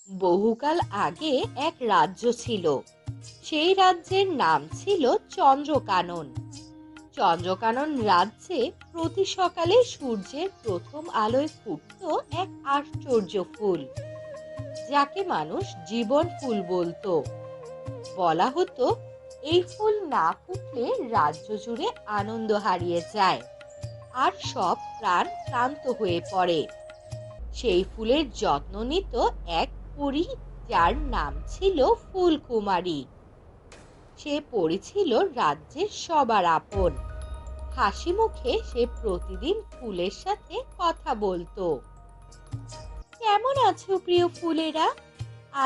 বহুকাল আগে এক রাজ্য ছিল। সেই রাজ্যের নাম ছিল চন্দ্রকানন। চন্দ্রকানন রাজ্যে প্রতি সকালে সূর্যের প্রথম আলোয় ফুটতো এক আশ্চর্য ফুল, যাকে মানুষ জীবন ফুল বলতো। বলা হতো এই ফুল না ফুটলে রাজ্য জুড়ে আনন্দ হারিয়ে যায় আর সব প্রাণ ক্লান্ত হয়ে পড়ে। সেই ফুলের যত্ন নিত এক পরী, যার নাম ছিল ফুলকুমারী। সে পরী ছিল রাজ্যের সবার আপন। হাসি মুখে সে প্রতিদিন ফুলের সাথে কথা বলতো। কেমন আছো প্রিয় ফুলেরা?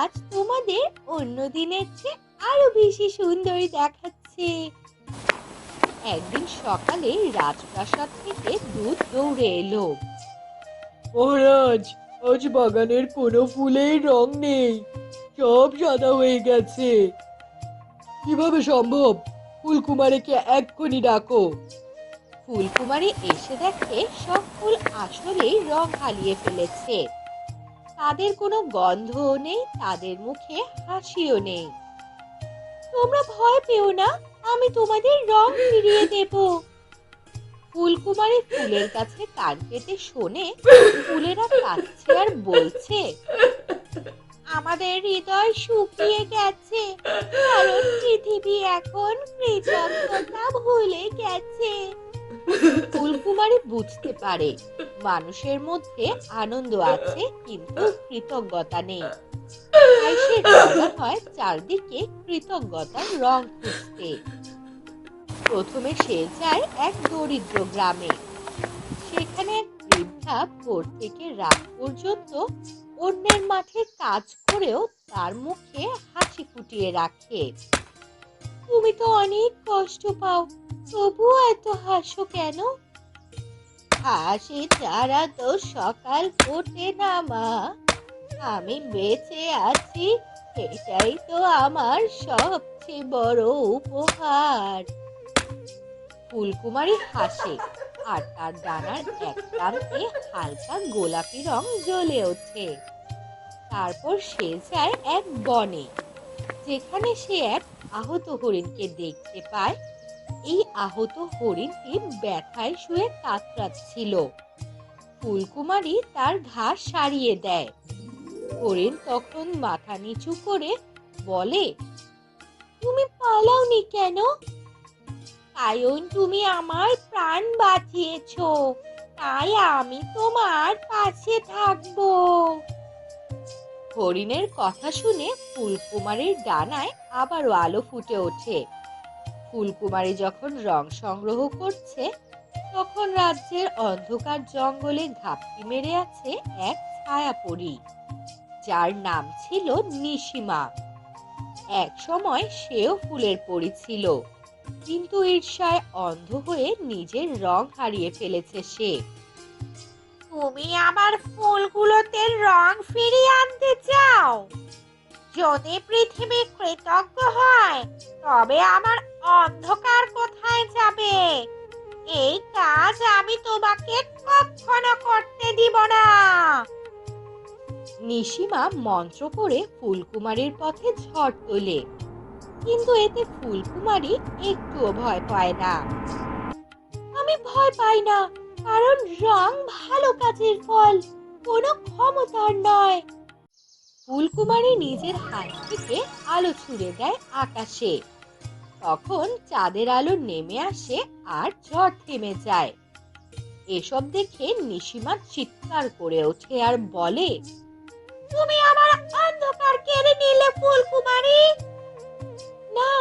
আজ তোমাদের অন্য দিনের চেয়ে আরো বেশি সুন্দর দেখাচ্ছে। একদিন সকালে রাজপ্রাসাদ থেকে দূত দৌড়ে এলো। মহারাজ, আজ বাগানের কোনো ফুলের রং নেই, সব সাদা হয়ে গেছে। কিভাবে সম্ভব? ফুলকুমারীকে এক্ষুনি ডাকো। ফুলকুমারী এসে দেখে সব ফুল আসলেই রং হারিয়ে ফেলেছে। তাদের কোনো গন্ধও নেই, তাদের মুখে হাসিও নেই। তোমরা ভয় পেও না, আমি তোমাদের রং ফিরিয়ে দেব। ফুলকুমারী ফুলের কাছে কান পেতে শোনে ফুলেরা কাঁদছে আর বলছে, আমাদের হৃদয় শুকিয়ে গেছে, কারণ পৃথিবী এখন কৃতজ্ঞতা ভুলে গেছে। ফুলকুমারী বুঝতে পারে মানুষের মধ্যে আনন্দ আছে, কিন্তু কৃতজ্ঞতা নেই। তাই সে রওনা হয় চারদিকে কৃতজ্ঞতার রং খুঁজতে। প্রথমে সে যায় এক দরিদ্র গ্রামে। সেখানে এক বৃদ্ধা ভোর থেকে রাত পর্যন্ত অন্যের মাঠে কাজ করেও তার মুখে হাসি ফুটিয়ে রাখে। তুমি তো অনেক কষ্ট পাও, তবুও এত হাসো কেন? হাসি ছাড়া তো সকাল ফোটে না মা, আমি বেঁচে আছি, এটাই তো আমার সবচেয়ে বড় উপহার। ফুলকুমারী হাসে আর তার ডানার এক প্রান্তে হালকা গোলাপি রং জ্বলে ওঠে। তারপর সে যায় এক বনে, যেখানে সে এক আহত হরিণকে দেখতে পায়। এই আহত হরিণটি ব্যথায় শুয়ে কাতরাচ্ছিল। ফুলকুমারী তার ঘাস সারিয়ে দেয়। হরিণ তখন মাথা নিচু করে বলে, তুমি পালাওনি কেন? কারণ তুমি আমার প্রাণ বাঁচিয়েছো, তাই আমি তোমার পাশে থাকবো। হরিণের কথা শুনে ফুলকুমারীর ডানায় আবারও আলো ফুটে ওঠে। ফুলকুমারী যখন রং সংগ্রহ করছে, তখন রাজ্যের অন্ধকার জঙ্গলে ঘাপটি মেরে আছে এক ছায়াপরী, যার নাম ছিল নিশিমা। এক সময় সেও ফুলের পরী ছিল, কিন্তু ঈর্ষায় অন্ধ হয়ে নিজের রং হারিয়ে ফেলেছে সে। তুমি আমার ফুলগুলোতে রং ফিরিয়ে আনতে চাও? যদি পৃথিবী কৃতজ্ঞ হয়, তবে আমার অন্ধকার কোথায় যাবে? এই কাজ আমি তোমাকে কখনো করতে দিব না। নিশিমা মন্ত্র করে ফুলকুমারীর পথে ঝড় তোলে, কিন্তু এতে ফুলকুমারী একটুও ভয় পায় না। আমি ভয় পাই না, কারণ রং ভালো কাজের ফল, কোনো ক্ষমতার নয়। ফুলকুমারী নিজের হাত থেকে আলো ছুড়ে দেয় আকাশে। তখন চাঁদের আলো নেমে আসে আর ঝড় থেমে যায়। এসব দেখে নিশিমা চিৎকার করে ওঠে আর বলে, তুমি আমার অন্ধকার কেড়ে নিলে ফুলকুমারী। না,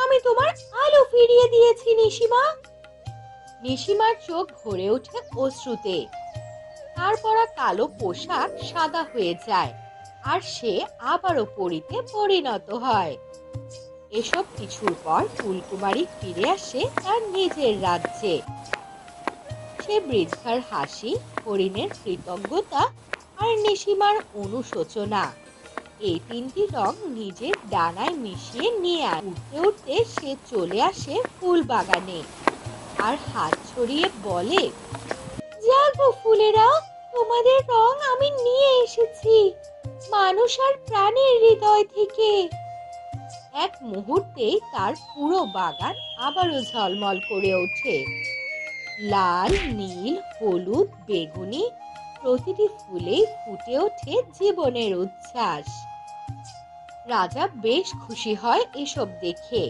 আমি তোমার আলো ফিরিয়ে দিয়েছি নিশিমা। নিশিমার চোখ ভরে ওঠে অশ্রুতে। তার পরা কালো পোশাক সাদা হয়ে যায় আর সে আবারও পরীতে পরিণত হয়। এসব কিছুর পর ফুলকুমারী ফিরে আসে তার নিজের রাজ্যে। সে বৃদ্ধার হাসি, হরিণের কৃতজ্ঞতা আর নিশিমার অনুশোচনা, এই তিনটি রং নিজের ডানায় মিশিয়ে নিয়ে উঠতে উঠতে সে চলে আসে ফুল বাগানে আর হাত ছড়িয়ে বলে, জাগো ফুলেরা, তোমাদের রং আমি নিয়ে এসেছি। মানুষ আর প্রাণের হৃদয় থেকে। এক মুহূর্তেই তার পুরো বাগান আবারও ঝলমল করে ওঠে। লাল, নীল, হলুদ, বেগুনি প্রতিটি ফুলেই ফুটে ওঠে জীবনের উচ্ছ্বাস। রাজা বেশ খুশি হয় এসব দেখে।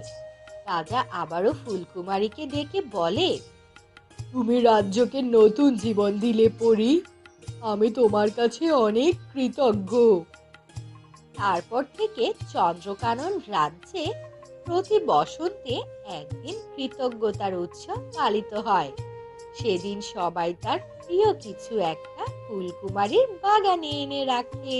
রাজা আবারও ফুলকুমারীকে ডেকে বলে, তুমি রাজ্যকে নতুন জীবন দিলে পরি। আমি তোমার কাছে অনেক কৃতজ্ঞ। তারপর থেকে চন্দ্রকানন রাজ্যে প্রতি বসন্তে একদিন কৃতজ্ঞতার উৎসব পালিত হয়। সেদিন সবাই তার প্রিয় কিছু একটা ফুলকুমারীর বাগানে এনে রাখে।